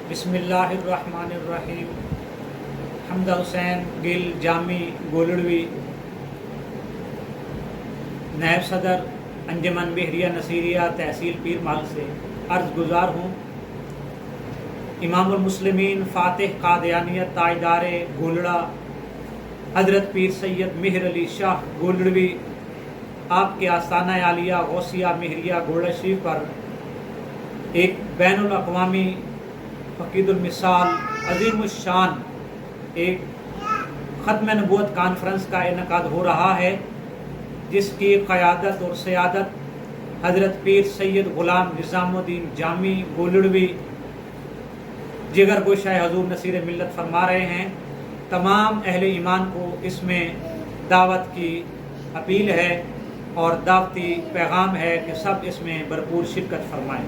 بسم اللہ الرحمن الرحیم۔ حمدہ حسین گل جامی گولڑوی، نائب صدر انجمن بحریہ نصیریہ تحصیل پیر محل سے عرض گزار ہوں۔ امام المسلمین فاتح قادیانیت تاجدار گولڑا حضرت پیر سید مہر علی شاہ گولڑوی آپ کے آستانہ عالیہ غوثیہ مہریہ گولڑا شریف پر ایک بین الاقوامی فقید المثال عظیم الشان ایک ختم نبوت کانفرنس کا انعقاد ہو رہا ہے، جس کی قیادت اور سیادت حضرت پیر سید غلام نظام الدین جامی گولڑوی جگر گوشہ حضور نصیر ملت فرما رہے ہیں۔ تمام اہل ایمان کو اس میں دعوت کی اپیل ہے اور دعوتی پیغام ہے کہ سب اس میں بھرپور شرکت فرمائیں۔